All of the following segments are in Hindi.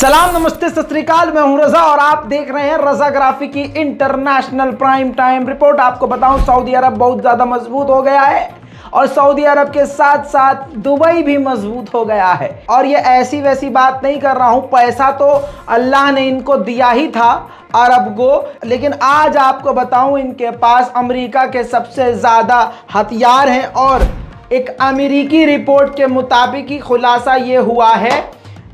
सलाम, नमस्ते, सत श्री अकाल। मैं हूं रजा और आप देख रहे हैं रजाग्राफी की इंटरनेशनल प्राइम टाइम रिपोर्ट। आपको बताऊं, सऊदी अरब बहुत ज्यादा मजबूत हो गया है और सऊदी अरब के साथ साथ दुबई भी मजबूत हो गया है। और ये ऐसी वैसी बात नहीं कर रहा हूं, पैसा तो अल्लाह ने इनको दिया ही था अरब को, लेकिन आज आपको बताऊं इनके पास अमेरिका के सबसे ज्यादा हथियार हैं। और एक अमेरिकी रिपोर्ट के मुताबिक ही खुलासा ये हुआ है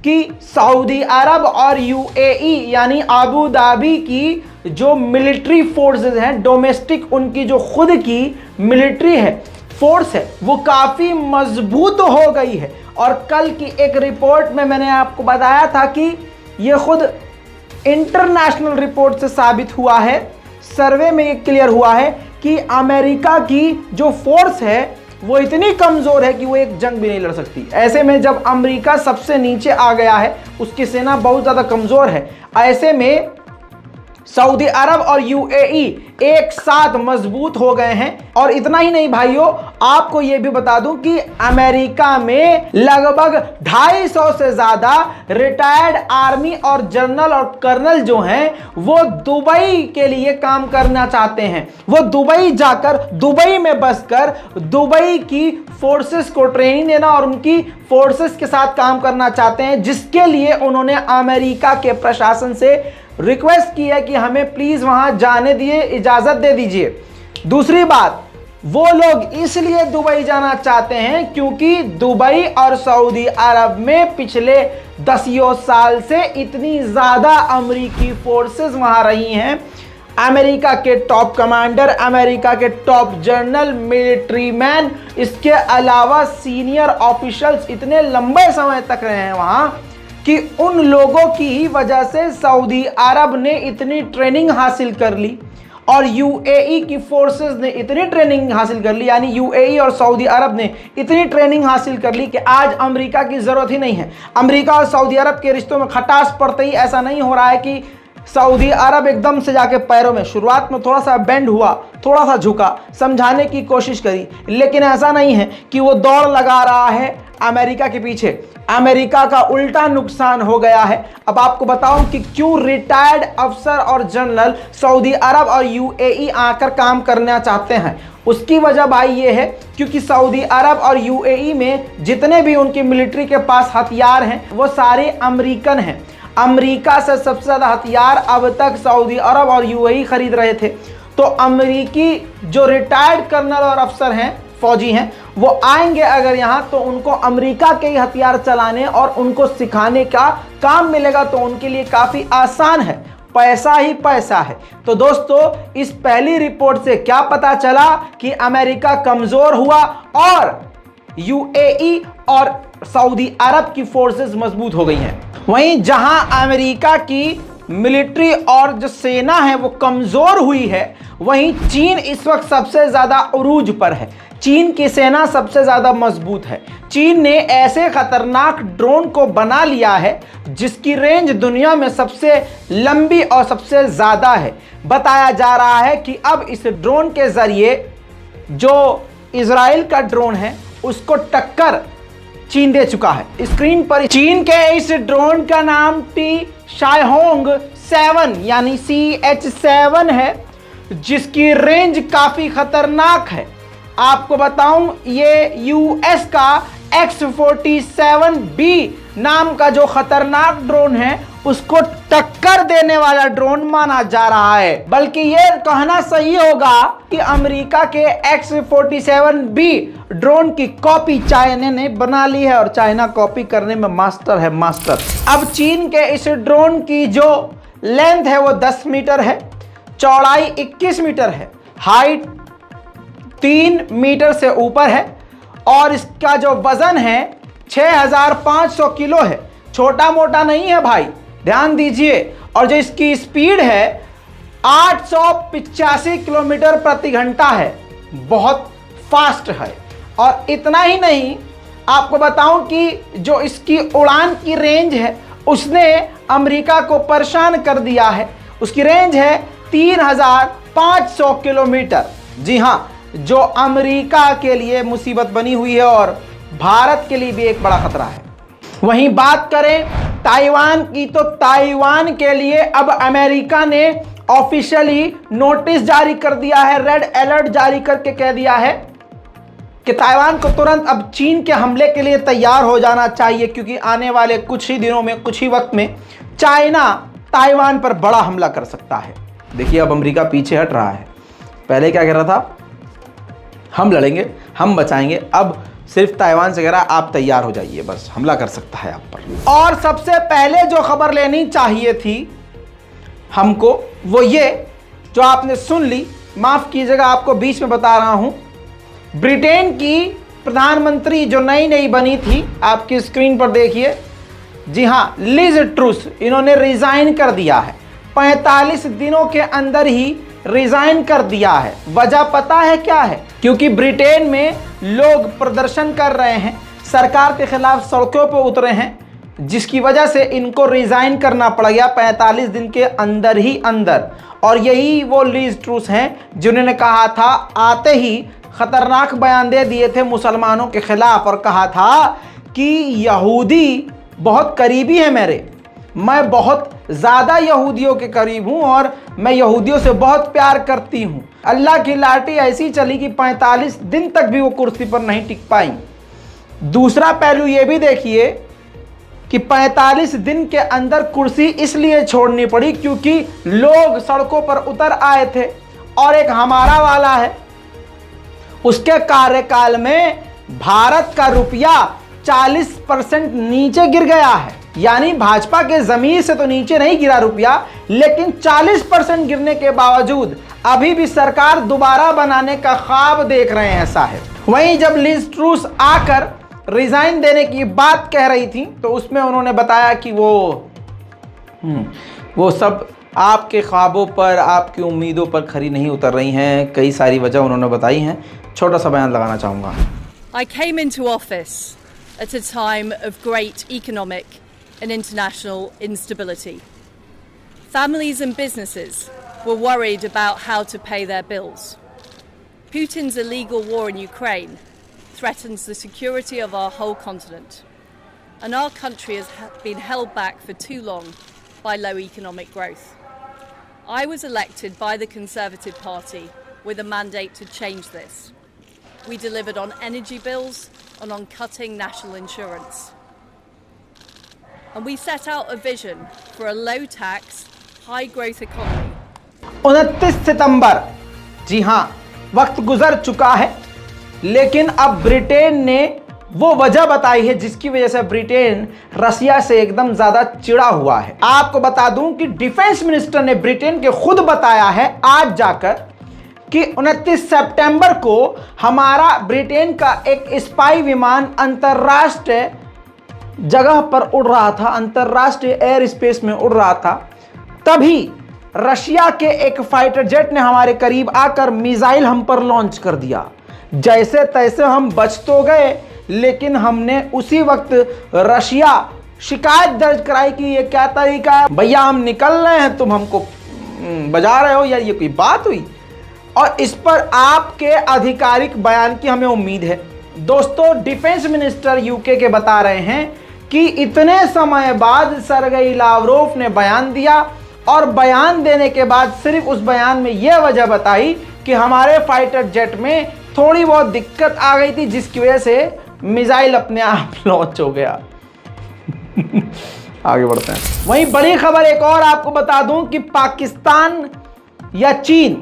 कि सऊदी अरब और यूएई यानी अबू धाबी की जो मिलिट्री फोर्सेस हैं, डोमेस्टिक उनकी जो खुद की मिलिट्री है, फोर्स है, वो काफ़ी मजबूत हो गई है। और कल की एक रिपोर्ट में मैंने आपको बताया था कि ये खुद इंटरनेशनल रिपोर्ट से साबित हुआ है, सर्वे में ये क्लियर हुआ है कि अमेरिका की जो फोर्स है वो इतनी कमजोर है कि वो एक जंग भी नहीं लड़ सकती। ऐसे में जब अमेरिका सबसे नीचे आ गया है, उसकी सेना बहुत ज़्यादा कमजोर है, ऐसे में सऊदी अरब और यूएई एक साथ मजबूत हो गए हैं। और इतना ही नहीं भाइयों, आपको यह भी बता दूं कि अमेरिका में लगभग 250 से ज्यादा रिटायर्ड आर्मी और जनरल और कर्नल जो हैं वो दुबई के लिए काम करना चाहते हैं। वो दुबई जाकर, दुबई में बसकर दुबई की फोर्सेस को ट्रेनिंग देना और उनकी फोर्सेस के साथ काम करना चाहते हैं, जिसके लिए उन्होंने अमेरिका के प्रशासन से रिक्वेस्ट की है कि हमें प्लीज वहां जाने दिए, इजाजत दे दीजिए। दूसरी बात, वो लोग इसलिए दुबई जाना चाहते हैं क्योंकि दुबई और सऊदी अरब में पिछले 10 साल से इतनी ज्यादा अमेरिकी फोर्सेस वहां रही हैं। अमेरिका के टॉप कमांडर, अमेरिका के टॉप जनरल, मिलिट्री मैन, इसके अलावा सीनियर ऑफिशियल्स इतने लंबे समय तक रहे हैं वहां कि उन लोगों की ही वजह से सऊदी अरब ने इतनी ट्रेनिंग हासिल कर ली और यूएई की फोर्सेस ने इतनी ट्रेनिंग हासिल कर ली, यानी यूएई और सऊदी अरब ने इतनी ट्रेनिंग हासिल कर ली कि आज अमेरिका की ज़रूरत ही नहीं है। अमेरिका और सऊदी अरब के रिश्तों में खटास पड़ते ही ऐसा नहीं हो रहा है कि सऊदी अरब एकदम से जाके पैरों में, शुरुआत में थोड़ा सा बेंड हुआ, थोड़ा सा झुका, समझाने की कोशिश करी, लेकिन ऐसा नहीं है कि वो दौड़ लगा रहा है अमेरिका के पीछे। अमेरिका का उल्टा नुकसान हो गया है। अब आपको बताऊं कि क्यों रिटायर्ड अफसर और जनरल सऊदी अरब और यूएई आकर काम करना चाहते हैं। उसकी वजह भाई ये है क्योंकि सऊदी अरब और यूएई में जितने भी उनकी मिलिट्री के पास हथियार हैं वो सारे अमेरिकन हैं। अमेरिका से सबसे ज़्यादा हथियार अब तक सऊदी अरब और यूएई खरीद रहे थे। तो अमेरिकी जो रिटायर्ड कर्नल और अफसर हैं, फौजी हैं, वो आएंगे अगर यहाँ तो उनको अमेरिका के ही हथियार चलाने और उनको सिखाने का काम मिलेगा, तो उनके लिए काफ़ी आसान है। पैसा ही पैसा है। तो दोस्तों, इस पहली रिपोर्ट से क्या पता चला कि अमेरिका कमज़ोर हुआ और यूएई और सऊदी अरब की फोर्सेस मजबूत हो गई हैं। वहीं जहां अमेरिका की मिलिट्री और जो सेना है वो कमज़ोर हुई है, वहीं चीन इस वक्त सबसे ज़्यादा उरूज पर है। चीन की सेना सबसे ज़्यादा मजबूत है। चीन ने ऐसे खतरनाक ड्रोन को बना लिया है जिसकी रेंज दुनिया में सबसे लंबी और सबसे ज़्यादा है। बताया जा रहा है कि अब इस ड्रोन के ज़रिए जो इजराइल का ड्रोन है उसको टक्कर चीन दे चुका है। स्क्रीन पर चीन के इस ड्रोन का नाम टी शाओहोंग 7 यानी CH7 है, जिसकी रेंज काफ़ी खतरनाक है। आपको बताऊं, ये यूएस का X-47B नाम का जो खतरनाक ड्रोन है उसको टक्कर देने वाला ड्रोन माना जा रहा है। बल्कि ये कहना सही होगा कि अमेरिका के X-47B ड्रोन की कॉपी चाइना ने बना ली है और चाइना कॉपी करने में मास्टर है, मास्टर। अब चीन के इस ड्रोन की जो लेंथ है वो 10 मीटर है, चौड़ाई 21 मीटर है, हाइट 3 मीटर से ऊपर है और इसका जो वजन है 6500 किलो है। छोटा मोटा नहीं है भाई, ध्यान दीजिए। और जो इसकी स्पीड है 885 किलोमीटर प्रति घंटा है, बहुत फास्ट है। और इतना ही नहीं, आपको बताऊं कि जो इसकी उड़ान की रेंज है उसने अमेरिका को परेशान कर दिया है। उसकी रेंज है 3500 किलोमीटर। जी हाँ, जो अमेरिका के लिए मुसीबत बनी हुई है और भारत के लिए भी एक बड़ा खतरा है। वहीं बात करें ताइवान की, तो ताइवान के लिए अब अमेरिका ने ऑफिशियली नोटिस जारी कर दिया है, रेड अलर्ट जारी करके कह दिया है कि ताइवान को तुरंत अब चीन के हमले के लिए तैयार हो जाना चाहिए, क्योंकि आने वाले कुछ ही दिनों में, कुछ ही वक्त में चाइना ताइवान पर बड़ा हमला कर सकता है। देखिए अब अमेरिका पीछे हट रहा है। पहले क्या कह रहा था, हम लड़ेंगे, हम बचाएंगे, अब सिर्फ ताइवान से कह रहा है आप तैयार हो जाइए, बस हमला कर सकता है आप पर। और सबसे पहले जो खबर लेनी चाहिए थी हमको, वो ये जो आपने सुन ली, माफ कीजिएगा आपको बीच में बता रहा हूं। ब्रिटेन की प्रधानमंत्री जो नई बनी थी, आपकी स्क्रीन पर देखिए, जी हां, लिज ट्रूस, इन्होंने रिजाइन कर दिया है। 45 दिनों के अंदर ही रिजाइन कर दिया है। वजह पता है क्या है? क्योंकि ब्रिटेन में लोग प्रदर्शन कर रहे हैं, सरकार के खिलाफ सड़कों पर उतरे हैं, जिसकी वजह से इनको रिजाइन करना पड़ गया 45 दिन के अंदर ही अंदर। और यही वो लिज ट्रूस हैं जिन्होंने कहा था, आते ही खतरनाक बयान दे दिए थे मुसलमानों के खिलाफ और कहा था कि यहूदी बहुत करीबी है मेरे, मैं बहुत ज़्यादा यहूदियों के करीब हूँ और मैं यहूदियों से बहुत प्यार करती हूँ। अल्लाह की लाठी ऐसी चली कि 45 दिन तक भी वो कुर्सी पर नहीं टिक पाई। दूसरा पहलू ये भी देखिए कि 45 दिन के अंदर कुर्सी इसलिए छोड़नी पड़ी क्योंकि लोग सड़कों पर उतर आए थे। और एक हमारा वाला है, उसके कार्यकाल में भारत का रुपया 40% नीचे गिर गया है। यानी भाजपा के जमीन से तो नीचे नहीं गिरा रुपया, लेकिन 40% गिरने के बावजूद अभी भी सरकार दोबारा बनाने का ख्वाब देख रहे हैं साहब। वहीं जब लिज ट्रूस आकर रिजाइन देने की बात कह रही थी, तो उसमें उन्होंने बताया कि वो सब आपके ख्वाबों पर, आपकी उम्मीदों पर खरी नहीं उतर रही हैं। कई सारी वजह उन्होंने बताई हैं। छोटा सा बयान लगाना चाहूँगा। I came into office at a time of great economic and international instability. Families and businesses were worried about how to pay their bills. Putin's illegal war in Ukraine threatens the security of our whole continent, and our country has been held back for too long by low economic growth. I was elected by the Conservative Party with a mandate to change this. We delivered on energy bills and on cutting national insurance. And we set out a vision for a low-tax, high-growth economy. 29 सितंबर, जी हाँ, वक्त गुजर चुका है, लेकिन अब ब्रिटेन ने वो वजह बताई है जिसकी वजह से ब्रिटेन रसिया से एकदम ज्यादा चिढ़ा हुआ है। आपको बता दूं कि डिफेंस मिनिस्टर ने ब्रिटेन के खुद बताया है आज जाकर कि 29 सितंबर को हमारा ब्रिटेन का एक स्पाई विमान अंतरराष्ट्रीय जगह पर उड़ रहा था, अंतरराष्ट्रीय एयर स्पेस में उड़ रहा था, तभी रशिया के एक फाइटर जेट ने हमारे करीब आकर मिसाइल हम पर लॉन्च कर दिया। जैसे तैसे हम बच तो गए, लेकिन हमने उसी वक्त रशिया शिकायत दर्ज कराई कि ये क्या तरीका है भैया, हम निकल रहे हैं, तुम हमको बजा रहे हो, यार ये कोई बात हुई। और इस पर आपके आधिकारिक बयान की हमें उम्मीद है। दोस्तों, डिफेंस मिनिस्टर यूके के बता रहे हैं कि इतने समय बाद सरगेई लावरोव ने बयान दिया और बयान देने के बाद सिर्फ उस बयान में यह वजह बताई कि हमारे फाइटर जेट में थोड़ी बहुत दिक्कत आ गई थी, जिसकी वजह से मिसाइल अपने आप लॉन्च हो गया। आगे बढ़ते हैं। वहीं बड़ी खबर एक और आपको बता दूं कि पाकिस्तान या चीन,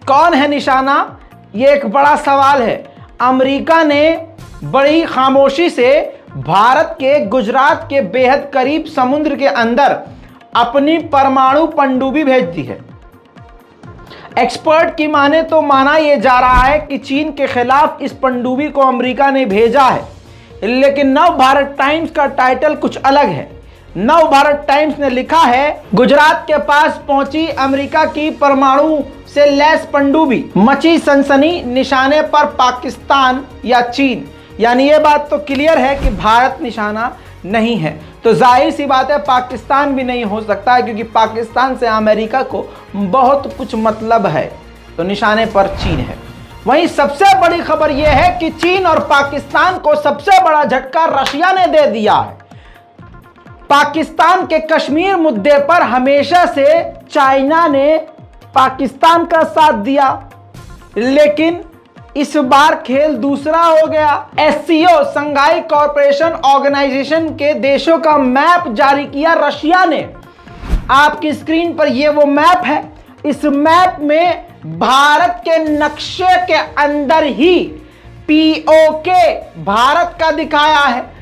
कौन है निशाना, ये एक बड़ा सवाल है। अमेरिका ने बड़ी खामोशी से भारत के गुजरात के बेहद करीब समुद्र के अंदर अपनी परमाणु पनडुब्बी भेज दी है। एक्सपर्ट की माने तो माना यह जा रहा है कि चीन के खिलाफ इस पनडुब्बी को अमेरिका ने भेजा है, लेकिन नव भारत टाइम्स का टाइटल कुछ अलग है। नव भारत टाइम्स ने लिखा है, गुजरात के पास पहुंची अमेरिका की परमाणु से लैस पनडुब्बी, मची सनसनी, निशाने पर पाकिस्तान या चीन। यानी ये बात तो क्लियर है कि भारत निशाना नहीं है, तो जाहिर सी बात है पाकिस्तान भी नहीं हो सकता है, क्योंकि पाकिस्तान से अमेरिका को बहुत कुछ मतलब है, तो निशाने पर चीन है। वहीं सबसे बड़ी खबर यह है कि चीन और पाकिस्तान को सबसे बड़ा झटका रशिया ने दे दिया है। पाकिस्तान के कश्मीर मुद्दे पर हमेशा से चाइना ने पाकिस्तान का साथ दिया, लेकिन इस बार खेल दूसरा हो गया। एससीओ संघाई कॉरपोरेशन ऑर्गेनाइजेशन के देशों का मैप जारी किया रशिया ने। आपकी स्क्रीन पर यह वो मैप है। इस मैप में भारत के नक्शे के अंदर ही पीओके भारत का दिखाया है,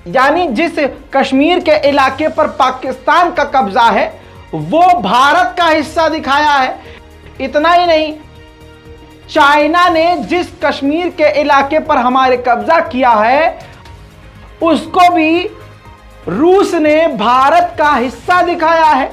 यानी जिस कश्मीर के इलाके पर पाकिस्तान का कब्जा है वो भारत का हिस्सा दिखाया है। इतना ही नहीं, चाइना ने जिस कश्मीर के इलाके पर हमारे कब्जा किया है उसको भी रूस ने भारत का हिस्सा दिखाया है।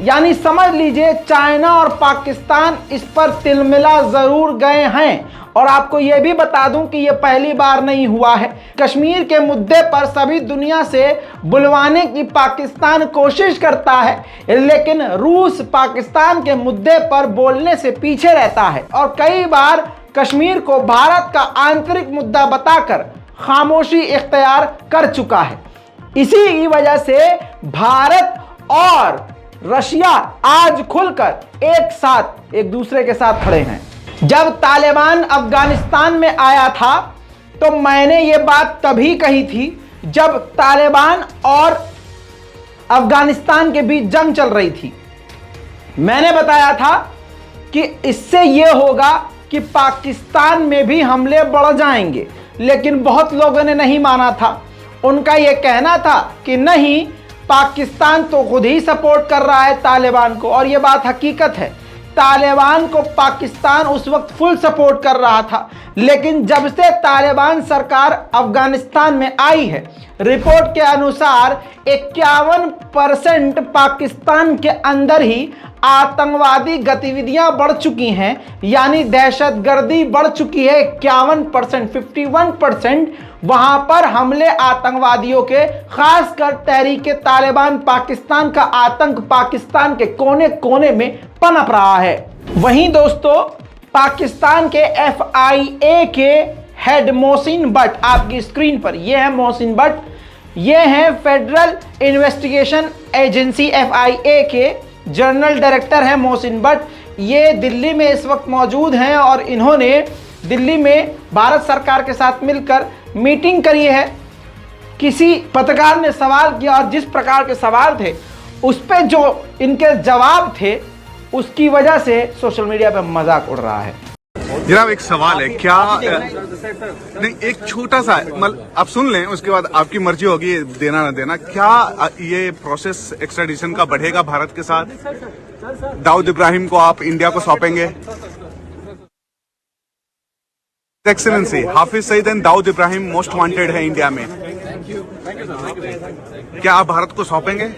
यानी समझ लीजिए चाइना और पाकिस्तान इस पर तिलमिला जरूर गए हैं। और आपको यह भी बता दूं कि यह पहली बार नहीं हुआ है। कश्मीर के मुद्दे पर सभी दुनिया से बुलवाने की पाकिस्तान कोशिश करता है, लेकिन रूस पाकिस्तान के मुद्दे पर बोलने से पीछे रहता है और कई बार कश्मीर को भारत का आंतरिक मुद्दा बताकर खामोशी इख्तियार कर चुका है। इसी की वजह से भारत और रशिया आज खुलकर एक साथ एक दूसरे के साथ खड़े हैं। जब तालिबान अफगानिस्तान में आया था तो मैंने ये बात तभी कही थी जब तालिबान और अफगानिस्तान के बीच जंग चल रही थी। मैंने बताया था कि इससे यह होगा कि पाकिस्तान में भी हमले बढ़ जाएंगे, लेकिन बहुत लोगों ने नहीं माना था। उनका यह कहना था कि नहीं, पाकिस्तान तो खुद ही सपोर्ट कर रहा है तालिबान को, और यह बात हकीकत है। तालिबान को पाकिस्तान उस वक्त फुल सपोर्ट कर रहा था, लेकिन जब से तालिबान सरकार अफगानिस्तान में आई है, रिपोर्ट के अनुसार 51% पाकिस्तान के अंदर ही आतंकवादी गतिविधियां बढ़ चुकी हैं, यानी दहशतगर्दी बढ़ चुकी है। 51% वहां पर हमले आतंकवादियों के, खासकर तहरीक तालिबान पाकिस्तान का आतंक पाकिस्तान के कोने कोने में पनप रहा है। वहीं दोस्तों, पाकिस्तान के FIA के हेड मोहसिन भट्ट, आपकी स्क्रीन पर यह है मोहसिन भट्ट, ये हैं फेडरल इन्वेस्टिगेशन एजेंसी FIA के जनरल डायरेक्टर हैं मोहसिन भट्ट। ये दिल्ली में इस वक्त मौजूद हैं और इन्होंने दिल्ली में भारत सरकार के साथ मिलकर मीटिंग करी है। किसी पत्रकार ने सवाल किया और जिस प्रकार के सवाल थे उस पे जो इनके जवाब थे उसकी वजह से सोशल मीडिया पे मजाक उड़ रहा है। जनाब एक सवाल है, क्या नहीं, एक छोटा सा, मतलब आप सुन लें, उसके बाद आपकी मर्जी होगी देना ना देना। क्या ये प्रोसेस एक्स्ट्राडिशन का बढ़ेगा भारत के साथ? दाऊद इब्राहिम को आप इंडिया को सौंपेंगे? Excellency, Hafiz Saeed and Dawood Ibrahim most wanted है इंडिया में, क्या आप भारत को सौंपेंगे?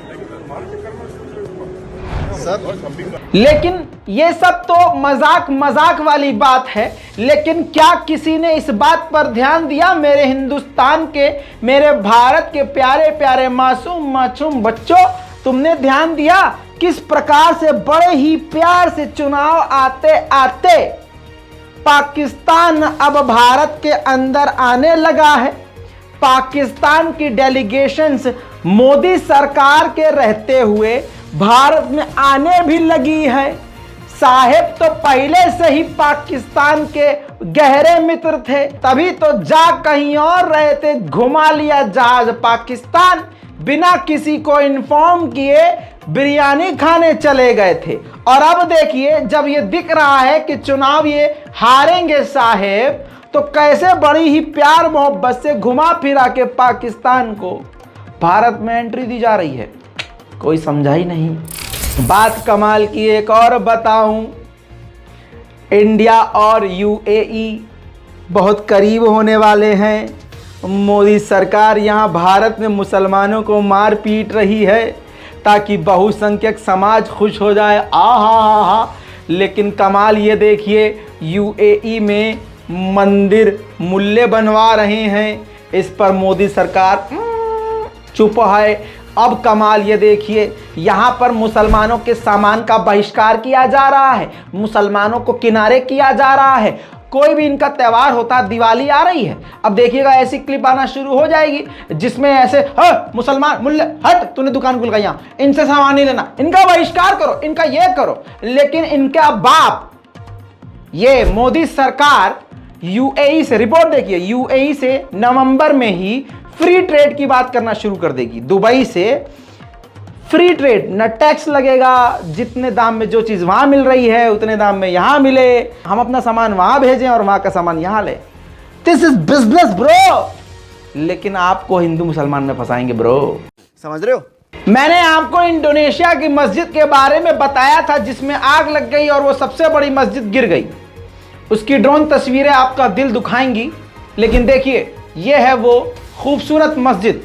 लेकिन ये सब तो मजाक वाली बात है, लेकिन क्या किसी ने इस बात पर ध्यान दिया? मेरे हिंदुस्तान के, मेरे भारत के प्यारे प्यारे मासूम बच्चों, तुमने ध्यान दिया किस प्रकार से बड़े ही प्यार से चुनाव आते आते पाकिस्तान अब भारत के अंदर आने लगा है। पाकिस्तान की डेलीगेशंस मोदी सरकार के रहते हुए भारत में आने भी लगी है। साहेब तो पहले से ही पाकिस्तान के गहरे मित्र थे, तभी तो जा कहीं और रहे थे, घुमा लिया जहाज पाकिस्तान, बिना किसी को इन्फॉर्म किए बिरयानी खाने चले गए थे। और अब देखिए, जब ये दिख रहा है कि चुनाव ये हारेंगे साहेब, तो कैसे बड़ी ही प्यार मोहब्बत से घुमा फिरा के पाकिस्तान को भारत में एंट्री दी जा रही है। कोई समझा ही नहीं। बात कमाल की एक और बताऊं, इंडिया और UAE बहुत करीब होने वाले हैं। मोदी सरकार यहां भारत में मुसलमानों को मार पीट रही है ताकि बहुसंख्यक समाज खुश हो जाए। आहा, लेकिन कमाल ये देखिए, UAE में मंदिर मुल्ले बनवा रहे हैं, इस पर मोदी सरकार चुप है। अब कमाल ये देखिए, यहाँ पर मुसलमानों के सामान का बहिष्कार किया जा रहा है, मुसलमानों को किनारे किया जा रहा है, कोई भी इनका त्योहार होता, दिवाली आ रही है, अब देखिएगा ऐसी क्लिप आना शुरू हो जाएगी जिसमें ऐसे मुसलमान मुल्ले हट, तूने दुकान खुल गई, यहाँ इनसे सामान नहीं लेना, इनका बहिष्कार करो, इनका ये करो। लेकिन इनका बाप ये मोदी सरकार यूएई से, रिपोर्ट देखिए, यूएई से नवंबर में ही फ्री ट्रेड की बात करना शुरू कर देगी। दुबई से फ्री ट्रेड, न टैक्स लगेगा, जितने दाम में जो चीज वहां मिल रही है उतने दाम में यहां मिले, हम अपना सामान वहां भेजें और वहां का सामान यहां ले। This is business bro. लेकिन आपको हिंदू मुसलमान में फंसाएंगे ब्रो, समझ रहे हो? मैंने आपको इंडोनेशिया की मस्जिद के बारे में बताया था जिसमें आग लग गई और वो सबसे बड़ी मस्जिद गिर गई। उसकी ड्रोन तस्वीरें आपका दिल दुखाएंगी, लेकिन देखिए ये है वो खूबसूरत मस्जिद।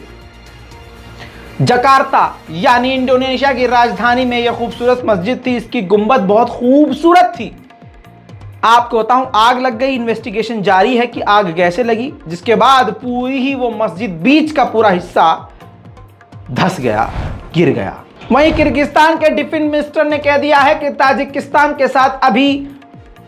जकार्ता यानी इंडोनेशिया की राजधानी में यह खूबसूरत मस्जिद थी। इसकी गुंबद बहुत खूबसूरत थी। आपको बताऊं, आग लग गई, इन्वेस्टिगेशन जारी है कि आग कैसे लगी, जिसके बाद पूरी ही वो मस्जिद, बीच का पूरा हिस्सा धस गया, गिर गया। वहीं किर्गिस्तान के डिफेंस मिनिस्टर ने कह दिया है कि ताजिकिस्तान के साथ अभी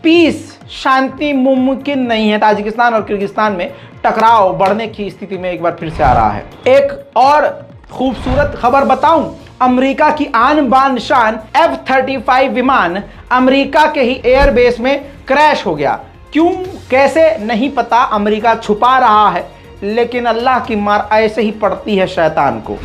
पीस, शांति मुमकिन नहीं है। ताजिकिस्तान और किर्गिस्तान में टकराव बढ़ने की स्थिति में एक बार फिर से आ रहा है। एक और खूबसूरत खबर बताऊं, अमेरिका की आन बान शान F-35 विमान अमेरिका के ही एयरबेस में क्रैश हो गया। क्यों कैसे नहीं पता, अमेरिका छुपा रहा है, लेकिन अल्लाह की मार ऐसे ही पड़ती है शैतान को।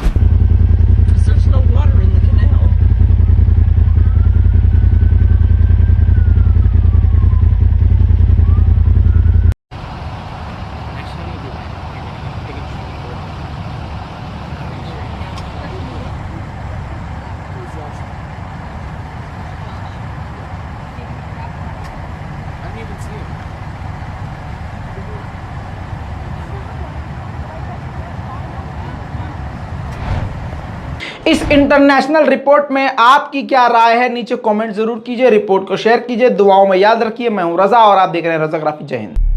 इस इंटरनेशनल रिपोर्ट में आपकी क्या राय है, नीचे कमेंट जरूर कीजिए, रिपोर्ट को शेयर कीजिए, दुआओं में याद रखिए। मैं हूं रजा और आप देख रहे हैं रजाग्राफी। जय हिंद।